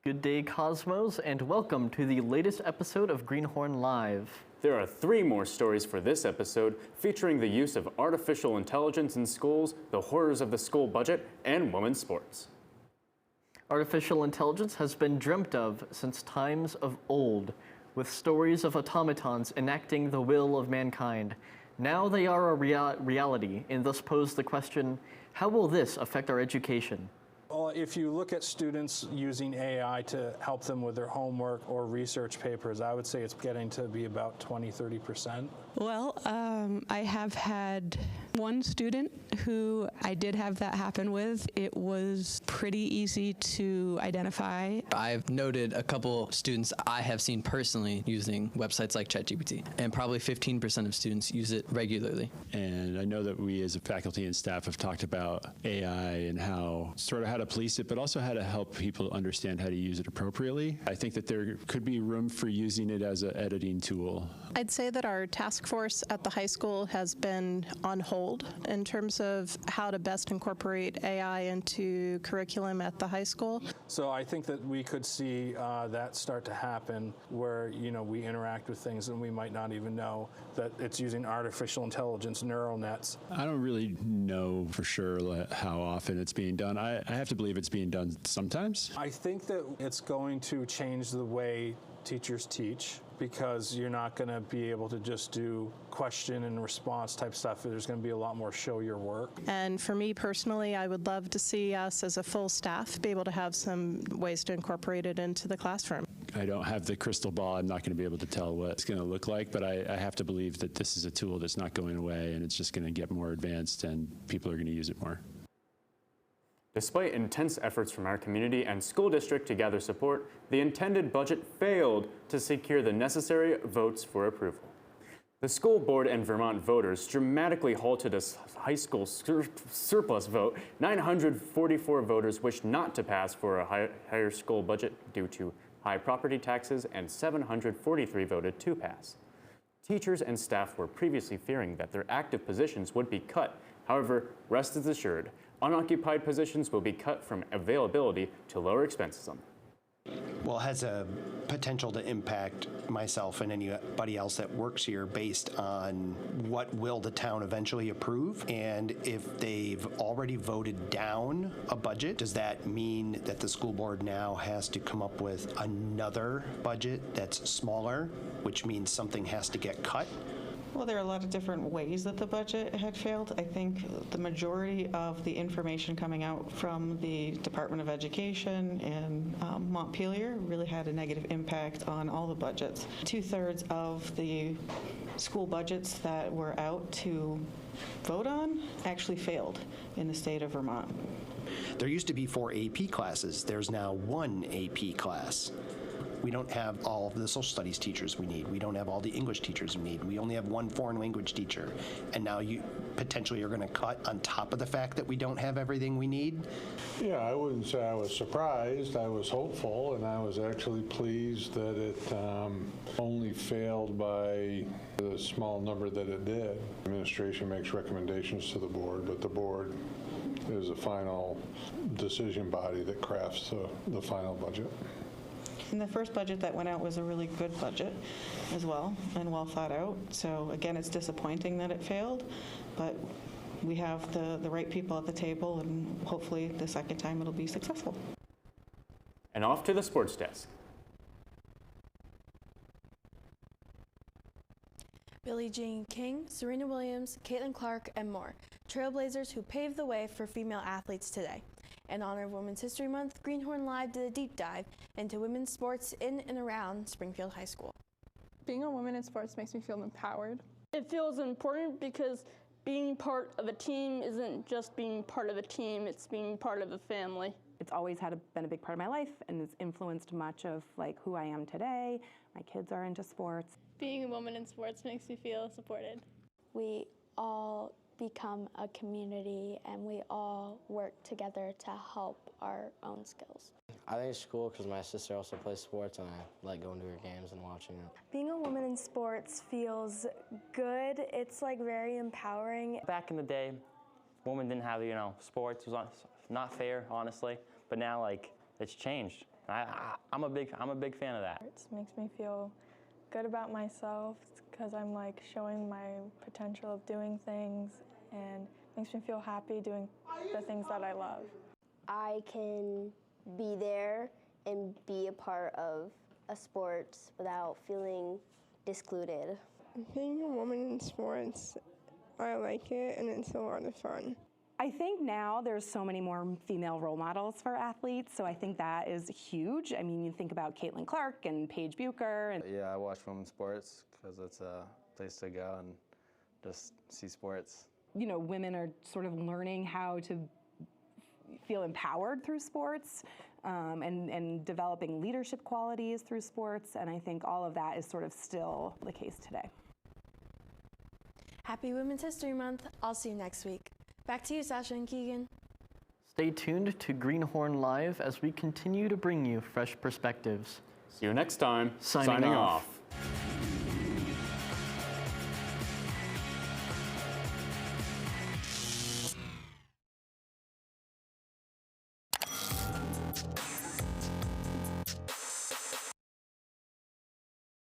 Good day, Cosmos, and welcome to the latest episode of Greenhorn Live. There are 3 more stories for this episode featuring the use of artificial intelligence in schools, the horrors of the school budget, and women's sports. Artificial intelligence has been dreamt of since times of old, with stories of automatons enacting the will of mankind. Now they are a reality, and thus pose the question, how will this affect our education? Well, if you look at students using AI to help them with their homework or research papers, I would say it's getting to be about 20–30%. Well, I have had one student who I did have that happen with. It was pretty easy to identify. I've noted a couple students I have seen personally using websites like ChatGPT, and probably 15% of students use it regularly. And I know that we as a faculty and staff have talked about AI and how to police it, but also how to help people understand how to use it appropriately. I think that there could be room for using it as an editing tool. I'd say that our task force at the high school has been on hold in terms of how to best incorporate AI into curriculum at the high school. So I think that we could see that start to happen where, we interact with things and we might not even know that it's using artificial intelligence neural nets. I don't really know for sure how often it's being done. I have to believe it's being done sometimes. I think that it's going to change the way teachers teach, because you're not going to be able to just do question and response type stuff. There's going to be a lot more show your work. And for me personally, I would love to see us as a full staff be able to have some ways to incorporate it into the classroom. I don't have the crystal ball. I'm not going to be able to tell what it's going to look like, but I have to believe that this is a tool that's not going away, and it's just going to get more advanced and people are going to use it more. Despite intense efforts from our community and school district to gather support, the intended budget failed to secure the necessary votes for approval. The school board and Vermont voters dramatically halted a high school surplus vote. 944 voters wished not to pass for a higher school budget due to high property taxes, and 743 voted to pass. Teachers and staff were previously fearing that their active positions would be cut. However, rest is assured, unoccupied positions will be cut from availability to lower expenses on them. Well, it has a potential to impact myself and anybody else that works here based on what will the town eventually approve. And if they've already voted down a budget, does that mean that the school board now has to come up with another budget that's smaller, which means something has to get cut? Well, there are a lot of different ways that the budget had failed. I think the majority of the information coming out from the Department of Education and Montpelier really had a negative impact on all the budgets. 2/3 of the school budgets that were out to vote on actually failed in the state of Vermont. There used to be 4 AP classes. There's now 1 AP class. We don't have all of the social studies teachers we need. We don't have all the English teachers we need. We only have 1 foreign language teacher. And now you potentially are going to cut on top of the fact that we don't have everything we need? Yeah, I wouldn't say I was surprised. I was hopeful, and I was actually pleased that it only failed by the small number that it did. Administration makes recommendations to the board, but the board is a final decision body that crafts the final budget. And the first budget that went out was a really good budget as well and well thought out. So again, it's disappointing that it failed, but we have the right people at the table, and hopefully the second time it'll be successful. And off to the sports desk. Billie Jean King, Serena Williams, Caitlin Clark, and more. Trailblazers who paved the way for female athletes today. In honor of Women's History Month, Greenhorn Live did a deep dive into women's sports in and around Springfield High School. Being a woman in sports makes me feel empowered. It feels important because being part of a team isn't just being part of a team, it's being part of a family. It's always been a big part of my life, and it's influenced much of who I am today. My kids are into sports. Being a woman in sports makes me feel supported. We all become a community, and we all work together to help our own skills. I think it's cool because my sister also plays sports, and I like going to her games and watching it. Being a woman in sports feels good. It's very empowering. Back in the day, women didn't have, sports. It was not fair, honestly. But now, it's changed. I'm a big fan of that. It makes me feel good about myself because I'm like showing my potential of doing things, and makes me feel happy doing the things that I love. I can be there and be a part of a sport without feeling excluded. Being a woman in sports, I like it and it's a lot of fun. I think now there's so many more female role models for athletes, so I think that is huge. I mean, you think about Caitlin Clark and Paige Bucher. And yeah, I watch women's sports because it's a place to go and just see sports. you know, women are sort of learning how to feel empowered through sports and developing leadership qualities through sports. And I think all of that is sort of still the case today. Happy Women's History Month. I'll see you next week. Back to you, Sasha and Keegan. Stay tuned to Greenhorn Live as we continue to bring you fresh perspectives. See you next time. Signing off.